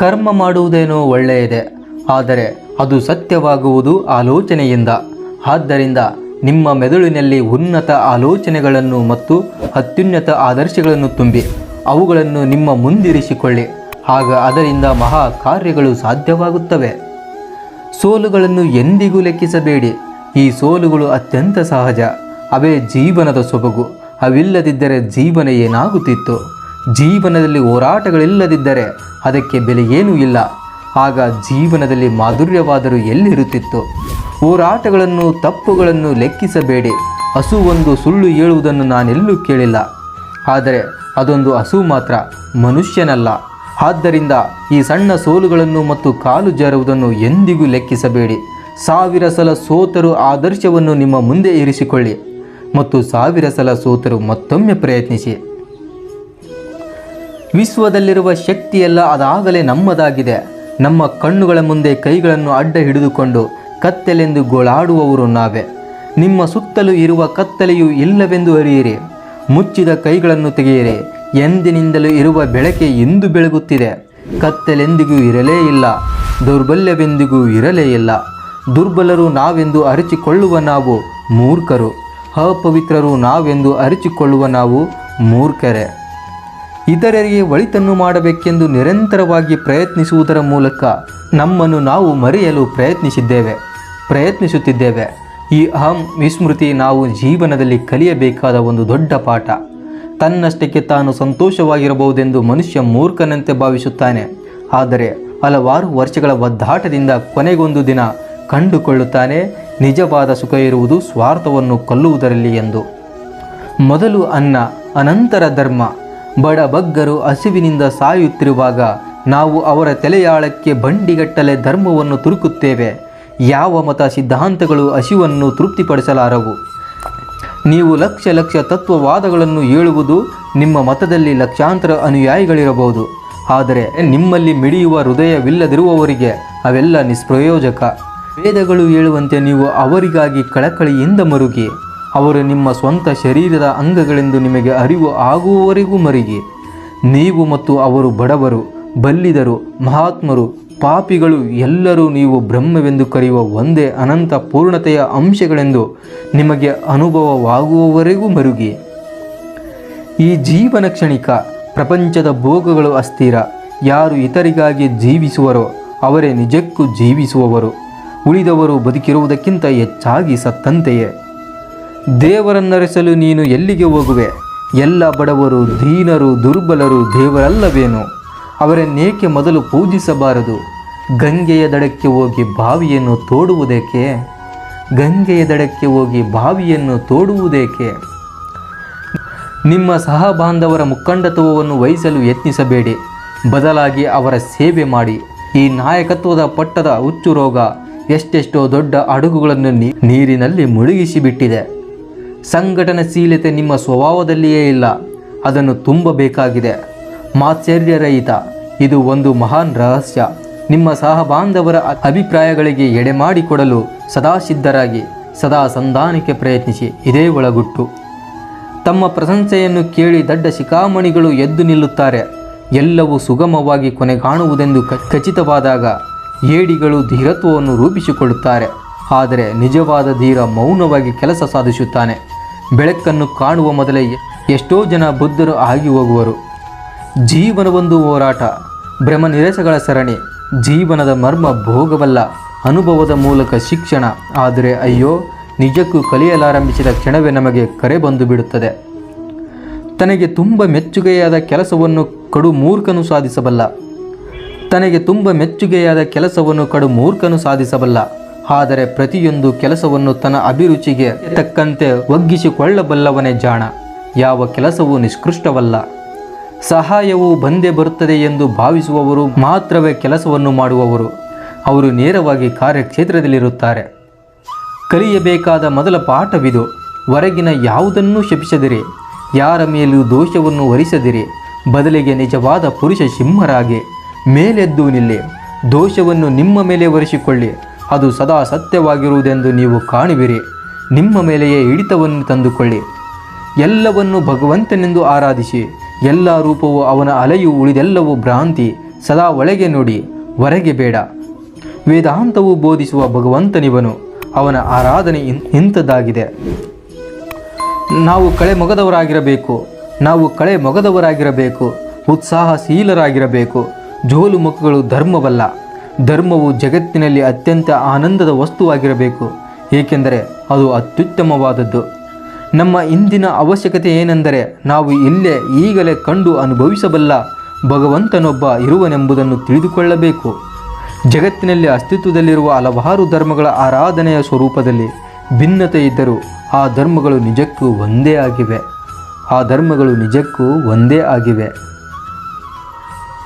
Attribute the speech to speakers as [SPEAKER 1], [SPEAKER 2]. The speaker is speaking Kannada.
[SPEAKER 1] ಕರ್ಮ ಮಾಡುವುದೇನೋ ಒಳ್ಳೆಯದೇ, ಆದರೆ ಅದು ಸತ್ಯವಾಗುವುದು ಆಲೋಚನೆಯಿಂದ. ಆದ್ದರಿಂದ ನಿಮ್ಮ ಮೆದುಳಿನಲ್ಲಿ ಉನ್ನತ ಆಲೋಚನೆಗಳನ್ನು ಮತ್ತು ಅತ್ಯುನ್ನತ ಆದರ್ಶಗಳನ್ನು ತುಂಬಿ ಅವುಗಳನ್ನು ನಿಮ್ಮ ಮುಂದಿರಿಸಿಕೊಳ್ಳಿ. ಆಗ ಅದರಿಂದ ಮಹಾ ಕಾರ್ಯಗಳು ಸಾಧ್ಯವಾಗುತ್ತವೆ. ಸೋಲುಗಳನ್ನು ಎಂದಿಗೂ ಲೆಕ್ಕಿಸಬೇಡಿ. ಈ ಸೋಲುಗಳು ಅತ್ಯಂತ ಸಹಜ. ಅವೇ ಜೀವನದ ಸೊಬಗು. ಅವಿಲ್ಲದಿದ್ದರೆ ಜೀವನ ಏನಾಗುತ್ತಿತ್ತು? ಜೀವನದಲ್ಲಿ ಹೋರಾಟಗಳಿಲ್ಲದಿದ್ದರೆ ಅದಕ್ಕೆ ಬೆಲೆ ಏನೂ ಇಲ್ಲ. ಆಗ ಜೀವನದಲ್ಲಿ ಮಾಧುರ್ಯವಾದರೂ ಎಲ್ಲಿರುತ್ತಿತ್ತು? ಹೋರಾಟಗಳನ್ನು, ತಪ್ಪುಗಳನ್ನು ಲೆಕ್ಕಿಸಬೇಡಿ. ಹಸುವೊಂದು ಸುಳ್ಳು ಹೇಳುವುದನ್ನು ನಾನೆಲ್ಲೂ ಕೇಳಿಲ್ಲ. ಆದರೆ ಅದೊಂದು ಹಸು ಮಾತ್ರ, ಮನುಷ್ಯನಲ್ಲ. ಆದ್ದರಿಂದ ಈ ಸಣ್ಣ ಸೋಲುಗಳನ್ನು ಮತ್ತು ಕಾಲು ಜಾರುವುದನ್ನು ಎಂದಿಗೂ ಲೆಕ್ಕಿಸಬೇಡಿ. 1000 ಸಲ ಸೋತರೂ ಆದರ್ಶವನ್ನು ನಿಮ್ಮ ಮುಂದೆ ಇರಿಸಿಕೊಳ್ಳಿ ಮತ್ತು 1000 ಸಲ ಸೋತರೂ ಮತ್ತೊಮ್ಮೆ ಪ್ರಯತ್ನಿಸಿ. ವಿಶ್ವದಲ್ಲಿರುವ ಶಕ್ತಿಯೆಲ್ಲ ಅದಾಗಲೇ ನಮ್ಮದಾಗಿದೆ. ನಮ್ಮ ಕಣ್ಣುಗಳ ಮುಂದೆ ಕೈಗಳನ್ನು ಅಡ್ಡ ಹಿಡಿದುಕೊಂಡು ಕತ್ತಲೆಂದು ಗೋಳಾಡುವವರು ನಾವೇ. ನಿಮ್ಮ ಸುತ್ತಲೂ ಇರುವ ಕತ್ತಲೆಯು ಇಲ್ಲವೆಂದು ಅರಿಯಿರಿ. ಮುಚ್ಚಿದ ಕೈಗಳನ್ನು ತೆಗೆಯಿರಿ. ಎಂದಿನಿಂದಲೂ ಇರುವ ಬೆಳಕೆ ಇಂದು ಬೆಳಗುತ್ತಿದೆ. ಕತ್ತಲೆಂದಿಗೂ ಇರಲೇ ಇಲ್ಲ, ದೌರ್ಬಲ್ಯವೆಂದಿಗೂ ಇರಲೇ ಇಲ್ಲ. ದುರ್ಬಲರು ನಾವೆಂದು ಅರಿಚಿಕೊಳ್ಳುವ ನಾವು ಮೂರ್ಖರು, ಅಪವಿತ್ರರು ನಾವೆಂದು ಅರಿಚಿಕೊಳ್ಳುವ ನಾವು ಮೂರ್ಖರೇ. ಇತರರಿಗೆ ಒಳಿತನ್ನು ಮಾಡಬೇಕೆಂದು ನಿರಂತರವಾಗಿ ಪ್ರಯತ್ನಿಸುವುದರ ಮೂಲಕ ನಮ್ಮನ್ನು ನಾವು ಮರೆಯಲು ಪ್ರಯತ್ನಿಸುತ್ತಿದ್ದೇವೆ. ಈ ಅಹಂ ವಿಸ್ಮೃತಿ ನಾವು ಜೀವನದಲ್ಲಿ ಕಲಿಯಬೇಕಾದ ಒಂದು ದೊಡ್ಡ ಪಾಠ. ತನ್ನಷ್ಟಕ್ಕೆ ತಾನು ಸಂತೋಷವಾಗಿರಬಹುದೆಂದು ಮನುಷ್ಯ ಮೂರ್ಖನಂತೆ ಭಾವಿಸುತ್ತಾನೆ. ಆದರೆ ಹಲವಾರು ವರ್ಷಗಳ ಒದ್ದಾಟದಿಂದ ಕೊನೆಗೊಂದು ದಿನ ಕಂಡುಕೊಳ್ಳುತ್ತಾನೆ, ನಿಜವಾದ ಸುಖ ಇರುವುದು ಸ್ವಾರ್ಥವನ್ನು ಕೊಲ್ಲುವುದರಲ್ಲಿ ಎಂದು. ಮೊದಲು ಅನ್ನ, ಅನಂತರ ಧರ್ಮ. ಬಡಬಗ್ಗರು ಹಸಿವಿನಿಂದ ಸಾಯುತ್ತಿರುವಾಗ ನಾವು ಅವರ ತಲೆಯಾಳಕ್ಕೆ ಬಂಡಿಗಟ್ಟಲೆ ಧರ್ಮವನ್ನು ತುರುಕುತ್ತೇವೆ. ಯಾವ ಮತ ಸಿದ್ಧಾಂತಗಳು ಹಸಿವನ್ನು ತೃಪ್ತಿಪಡಿಸಲಾರವು. ನೀವು ಲಕ್ಷ ತತ್ವವಾದಗಳನ್ನು ಹೇಳುವುದು, ನಿಮ್ಮ ಮತದಲ್ಲಿ ಲಕ್ಷಾಂತರ ಅನುಯಾಯಿಗಳಿರಬಹುದು. ಆದರೆ ನಿಮ್ಮಲ್ಲಿ ಮಿಡಿಯುವ ಹೃದಯವಿಲ್ಲದಿರುವವರಿಗೆ ಅವೆಲ್ಲ ನಿಷ್ಪ್ರಯೋಜಕ. ವೇದಗಳು ಹೇಳುವಂತೆ ನೀವು ಅವರಿಗಾಗಿ ಕಳಕಳಿಯಿಂದ ಮರುಗಿ. ಅವರು ನಿಮ್ಮ ಸ್ವಂತ ಶರೀರದ ಅಂಗಗಳೆಂದು ನಿಮಗೆ ಅರಿವು ಆಗುವವರೆಗೂ ಮರುಗಿ. ನೀವು ಮತ್ತು ಅವರು ಬಡವರು, ಬಲ್ಲಿದರು, ಮಹಾತ್ಮರು, ಪಾಪಿಗಳು ಎಲ್ಲರೂ ನೀವು ಬ್ರಹ್ಮವೆಂದು ಕರೆಯುವ ಒಂದೇ ಅನಂತ ಪೂರ್ಣತೆಯ ಅಂಶಗಳೆಂದು ನಿಮಗೆ ಅನುಭವವಾಗುವವರೆಗೂ ಮರುಗಿ. ಈ ಜೀವನ ಕ್ಷಣಿಕ. ಪ್ರಪಂಚದ ಭೋಗಗಳು ಅಸ್ಥಿರ. ಯಾರು ಇತರಿಗಾಗಿ ಜೀವಿಸುವರೋ ಅವರೇ ನಿಜಕ್ಕೂ ಜೀವಿಸುವವರು. ಉಳಿದವರು ಬದುಕಿರುವುದಕ್ಕಿಂತ ಹೆಚ್ಚಾಗಿ ಸತ್ತಂತೆಯೇ. ದೇವರನ್ನರಿಸಲು ನೀನು ಎಲ್ಲಿಗೆ ಹೋಗುವೆ? ಎಲ್ಲ ಬಡವರು, ದೀನರು, ದುರ್ಬಲರು ದೇವರಲ್ಲವೇನು? ಅವರನ್ನೇಕೆ ಮೊದಲು ಪೂಜಿಸಬಾರದು? ಗಂಗೆಯ ದಡಕ್ಕೆ ಹೋಗಿ ಬಾವಿಯನ್ನು ತೋಡುವುದೇಕೆ? ಗಂಗೆಯ ದಡಕ್ಕೆ ಹೋಗಿ ಬಾವಿಯನ್ನು ತೋಡುವುದೇಕೆ? ನಿಮ್ಮ ಸಹಬಾಂಧವರ ಮುಖಂಡತ್ವವನ್ನು ವಹಿಸಲು ಯತ್ನಿಸಬೇಡಿ. ಬದಲಾಗಿ ಅವರ ಸೇವೆ ಮಾಡಿ. ಈ ನಾಯಕತ್ವದ ಪಟ್ಟದ ಹುಚ್ಚು ರೋಗ ಎಷ್ಟೆಷ್ಟೋ ದೊಡ್ಡ ಹಡಗುಗಳನ್ನು ನೀರಿನಲ್ಲಿ ಮುಳುಗಿಸಿಬಿಟ್ಟಿದೆ. ಸಂಘಟನಶೀಲತೆ ನಿಮ್ಮ ಸ್ವಭಾವದಲ್ಲಿಯೇ ಇಲ್ಲ. ಅದನ್ನು ತುಂಬಬೇಕಾಗಿದೆ. ಮಾತ್ಸರ್ಯರಹಿತ. ಇದು ಒಂದು ಮಹಾನ್ ರಹಸ್ಯ. ನಿಮ್ಮ ಸಹಬಾಂಧವರ ಅಭಿಪ್ರಾಯಗಳಿಗೆ ಎಡೆಮಾಡಿಕೊಡಲು ಸದಾ ಸಿದ್ಧರಾಗಿ, ಸದಾ ಸಂಧಾನಕ್ಕೆ ಪ್ರಯತ್ನಿಸಿ. ಇದೇ ಒಳಗುಟ್ಟು. ತಮ್ಮ ಪ್ರಶಂಸೆಯನ್ನು ಕೇಳಿ ದಡ್ಡ ಶಿಖಾಮಣಿಗಳು ಎದ್ದು ನಿಲ್ಲುತ್ತಾರೆ. ಎಲ್ಲವೂ ಸುಗಮವಾಗಿ ಕೊನೆಗಾಣುವುದೆಂದು ಖಚಿತವಾದಾಗ ಏಡಿಗಳು ಧೀರತ್ವವನ್ನು ರೂಪಿಸಿಕೊಳ್ಳುತ್ತಾರೆ. ಆದರೆ ನಿಜವಾದ ಧೀರ ಮೌನವಾಗಿ ಕೆಲಸ ಸಾಧಿಸುತ್ತಾನೆ. ಬೆಳಕನ್ನು ಕಾಣುವ ಮೊದಲೇ ಎಷ್ಟೋ ಜನ ಬುದ್ಧರು ಆಗಿ ಹೋಗುವರು. ಜೀವನವೊಂದು ಹೋರಾಟ, ಭ್ರಮನಿರಸಗಳ ಸರಣಿ. ಜೀವನದ ಮರ್ಮ ಭೋಗವಲ್ಲ, ಅನುಭವದ ಮೂಲಕ ಶಿಕ್ಷಣ. ಆದರೆ ಅಯ್ಯೋ, ನಿಜಕ್ಕೂ ಕಲಿಯಲಾರಂಭಿಸಿದ ಕ್ಷಣವೇ ನಮಗೆ ಕರೆ ಬಂದು ಬಿಡುತ್ತದೆ. ತನಗೆ ತುಂಬ ಮೆಚ್ಚುಗೆಯಾದ ಕೆಲಸವನ್ನು ಕಡು ಮೂರ್ಖನು ಸಾಧಿಸಬಲ್ಲ. ಆದರೆ ಪ್ರತಿಯೊಂದು ಕೆಲಸವನ್ನು ತನ್ನ ಅಭಿರುಚಿಗೆ ತಕ್ಕಂತೆ ಒಗ್ಗಿಸಿಕೊಳ್ಳಬಲ್ಲವನೇ ಜಾಣ. ಯಾವ ಕೆಲಸವೂ ನಿಷ್ಕೃಷ್ಟವಲ್ಲ. ಸಹಾಯವು ಬಂದೇ ಬರುತ್ತದೆ ಎಂದು ಭಾವಿಸುವವರು ಮಾತ್ರವೇ ಕೆಲಸವನ್ನು ಮಾಡುವವರು. ಅವರು ನೇರವಾಗಿ ಕಾರ್ಯಕ್ಷೇತ್ರದಲ್ಲಿರುತ್ತಾರೆ. ಕಲಿಯಬೇಕಾದ ಮೊದಲ ಪಾಠವಿದು. ಹೊರಗಿನ ಯಾವುದನ್ನೂ ಶಪಿಸದಿರಿ. ಯಾರ ಮೇಲೂ ದೋಷವನ್ನು ಹೊರಿಸದಿರಿ. ಬದಲಿಗೆ ನಿಜವಾದ ಪುರುಷ ಸಿಂಹರಾಗಿ ಮೇಲೆದ್ದು ನಿಲ್ಲಿ. ದೋಷವನ್ನು ನಿಮ್ಮ ಮೇಲೆ ಹೊರಿಸಿಕೊಳ್ಳಿ. ಅದು ಸದಾ ಸತ್ಯವಾಗಿರುವುದೆಂದು ನೀವು ಕಾಣುವಿರಿ. ನಿಮ್ಮ ಮೇಲೆಯೇ ಹಿಡಿತವನ್ನು ತಂದುಕೊಳ್ಳಿ. ಎಲ್ಲವನ್ನು ಭಗವಂತನೆಂದು ಆರಾಧಿಸಿ. ಎಲ್ಲ ರೂಪವು ಅವನ ಅಲೆಯು, ಉಳಿದೆಲ್ಲವೂ ಭ್ರಾಂತಿ. ಸದಾ ಒಳಗೆ ನೋಡಿ, ಹೊರಗೆ ಬೇಡ. ವೇದಾಂತವು ಬೋಧಿಸುವ ಭಗವಂತನಿವನು. ಅವನ ಆರಾಧನೆ ಇಂಥದ್ದಾಗಿದೆ. ನಾವು ಕಳೆ ಮೊಗದವರಾಗಿರಬೇಕು, ಉತ್ಸಾಹಶೀಲರಾಗಿರಬೇಕು. ಜೋಲು ಮುಖಗಳು ಧರ್ಮವಲ್ಲ. ಧರ್ಮವು ಜಗತ್ತಿನಲ್ಲಿ ಅತ್ಯಂತ ಆನಂದದ ವಸ್ತುವಾಗಿರಬೇಕು, ಏಕೆಂದರೆ ಅದು ಅತ್ಯುತ್ತಮವಾದದ್ದು. ನಮ್ಮ ಇಂದಿನ ಅವಶ್ಯಕತೆ ಏನೆಂದರೆ ನಾವು ಈಗಲೇ ಕಂಡು ಅನುಭವಿಸಬಲ್ಲ ಭಗವಂತನೊಬ್ಬ ಇರುವನೆಂಬುದನ್ನು ತಿಳಿದುಕೊಳ್ಳಬೇಕು. ಜಗತ್ತಿನಲ್ಲಿ ಅಸ್ತಿತ್ವದಲ್ಲಿರುವ ಹಲವಾರು ಧರ್ಮಗಳ ಆರಾಧನೆಯ ಸ್ವರೂಪದಲ್ಲಿ ಭಿನ್ನತೆ ಇದ್ದರೂ ಆ ಧರ್ಮಗಳು ನಿಜಕ್ಕೂ ಒಂದೇ ಆಗಿವೆ.